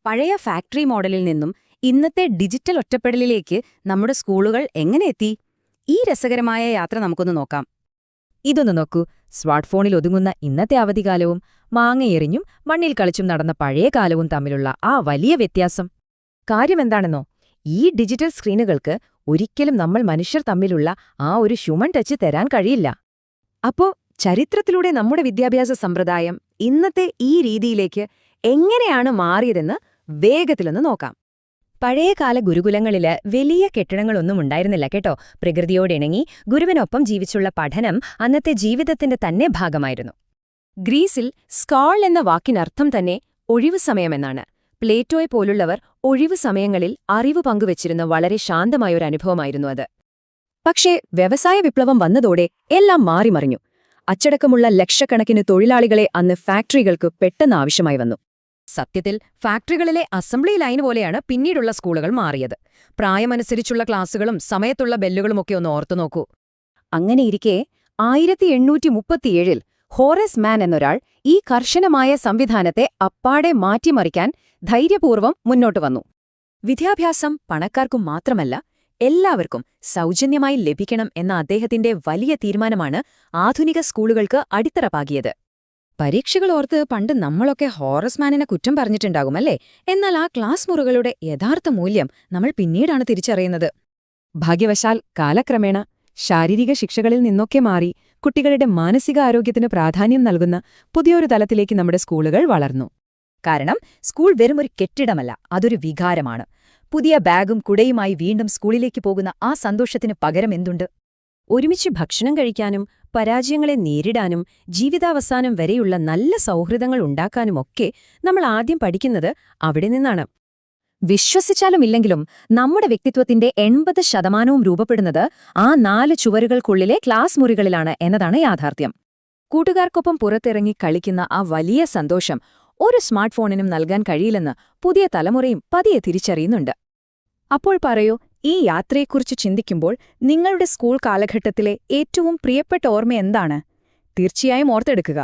പഴയ ഫാക്ടറി മോഡലിൽ നിന്നും ഇന്നത്തെ ഡിജിറ്റൽ ഒറ്റപ്പെടലിലേക്ക് നമ്മുടെ സ്കൂളുകൾ എങ്ങനെ എത്തി? ഈ രസകരമായ യാത്ര നമുക്കൊന്ന് നോക്കാം. ഇതൊന്ന് നോക്കൂ. സ്മാർട്ട്ഫോണിൽ ഒതുങ്ങുന്ന ഇന്നത്തെ അവധിക്കാലവും മാങ്ങയെറിഞ്ഞും മണ്ണിൽ കളിച്ചും നടന്ന പഴയ കാലവും തമ്മിലുള്ള ആ വലിയ വ്യത്യാസം. കാര്യമെന്താണെന്നോ, ഈ ഡിജിറ്റൽ സ്ക്രീനുകൾക്ക് ഒരിക്കലും നമ്മൾ മനുഷ്യർ തമ്മിലുള്ള ആ ഒരു ഹ്യൂമൻ ടച്ച് തരാൻ കഴിയില്ല. അപ്പോ ചരിത്രത്തിലൂടെ നമ്മുടെ വിദ്യാഭ്യാസ സമ്പ്രദായം ഇന്നത്തെ ഈ രീതിയിലേക്ക് എങ്ങനെയാണ് മാറിയതെന്ന് വേഗത്തിലൊന്ന് നോക്കാം. പഴയകാല ഗുരുകുലങ്ങളില് വലിയ കെട്ടിടങ്ങളൊന്നും ഉണ്ടായിരുന്നില്ല കേട്ടോ. പ്രകൃതിയോടിണങ്ങി ഗുരുവിനൊപ്പം ജീവിച്ചുള്ള പഠനം അന്നത്തെ ജീവിതത്തിന്റെ തന്നെ ഭാഗമായിരുന്നു. ഗ്രീസിൽ സ്കോൾ എന്ന വാക്കിനർത്ഥം തന്നെ ഒഴിവു സമയമെന്നാണ്. പ്ലേറ്റോയെ പോലുള്ളവർ ഒഴിവു സമയങ്ങളിൽ അറിവ് പങ്കുവച്ചിരുന്ന വളരെ ശാന്തമായൊരനുഭവമായിരുന്നു അത്. പക്ഷേ വ്യവസായ വിപ്ലവം വന്നതോടെ എല്ലാം മാറിമറിഞ്ഞു. അച്ചടക്കമുള്ള ലക്ഷക്കണക്കിന് തൊഴിലാളികളെ അന്ന് ഫാക്ടറികൾക്ക് പെട്ടെന്ന് ആവശ്യമായി വന്നു. സത്യത്തിൽ ഫാക്ടറികളിലെ അസംബ്ലി ലൈൻ പോലെയാണ് പിന്നീടുള്ള സ്കൂളുകൾ മാറിയത്. പ്രായമനുസരിച്ചുള്ള ക്ലാസുകളും സമയത്തുള്ള ബെല്ലുകളുമൊക്കെ ഒന്ന് ഓർത്തു നോക്കൂ. അങ്ങനെയിരിക്കെ 1837 ഹോറസ് മാൻ എന്നൊരാൾ ഈ കർശനമായ സംവിധാനത്തെ അപ്പാടെ മാറ്റിമറിക്കാൻ ധൈര്യപൂർവ്വം മുന്നോട്ടു വന്നു. വിദ്യാഭ്യാസം പണക്കാർക്കും മാത്രമല്ല, എല്ലാവർക്കും സൗജന്യമായി ലഭിക്കണം എന്ന അദ്ദേഹത്തിന്റെ വലിയ തീരുമാനമാണ് ആധുനിക സ്കൂളുകൾക്ക് അടിത്തറ പാകിയത്. പരീക്ഷകൾ ഓർത്ത് പണ്ട് നമ്മളൊക്കെ ഹോറസ്മാനിനെ കുറ്റം പറഞ്ഞിട്ടുണ്ടാകുമല്ലേ? എന്നാൽ ആ ക്ലാസ് മുറികളുടെ യഥാർത്ഥ മൂല്യം നമ്മൾ പിന്നീടാണ് തിരിച്ചറിയുന്നത്. ഭാഗ്യവശാൽ കാലക്രമേണ ശാരീരിക ശിക്ഷകളിൽ നിന്നൊക്കെ മാറി കുട്ടികളുടെ മാനസികാരോഗ്യത്തിന് പ്രാധാന്യം നൽകുന്ന പുതിയൊരു തലത്തിലേക്ക് നമ്മുടെ സ്കൂളുകൾ വളർന്നു. കാരണം സ്കൂൾ വെറുമൊരു കെട്ടിടമല്ല, അതൊരു വികാരമാണ്. പുതിയ ബാഗും കുടയുമായി വീണ്ടും സ്കൂളിലേക്ക് പോകുന്ന ആ സന്തോഷത്തിന് പകരം എന്തുണ്ട്? ഒരുമിച്ച് ഭക്ഷണം കഴിക്കാനും പരാജയങ്ങളെ നേരിടാനും ജീവിതാവസാനം വരെയുള്ള നല്ല സൗഹൃദങ്ങൾ ഉണ്ടാക്കാനുമൊക്കെ നമ്മൾ ആദ്യം പഠിക്കുന്നത് അവിടെ നിന്നാണ്. വിശ്വസിച്ചാലും ഇല്ലെങ്കിലും നമ്മുടെ വ്യക്തിത്വത്തിന്റെ 80% രൂപപ്പെടുന്നത് ആ 4 ചുവരുകൾക്കുള്ളിലെ ക്ലാസ് മുറികളിലാണ് എന്നതാണ് യാഥാർത്ഥ്യം. കൂട്ടുകാർക്കൊപ്പം പുറത്തിറങ്ങി കളിക്കുന്ന ആ വലിയ സന്തോഷം ഒരു സ്മാർട്ട് ഫോണിനും നൽകാൻ കഴിയില്ലെന്ന് പുതിയ തലമുറയും പതിയെ തിരിച്ചറിയുന്നുണ്ട്. അപ്പോൾ പറയൂ, ഈ യാത്രയെക്കുറിച്ച് ചിന്തിക്കുമ്പോൾ നിങ്ങളുടെ സ്കൂൾ കാലഘട്ടത്തിലെ ഏറ്റവും പ്രിയപ്പെട്ട ഓർമ്മ എന്താണ്? തീർച്ചയായും ഓർത്തെടുക്കുക.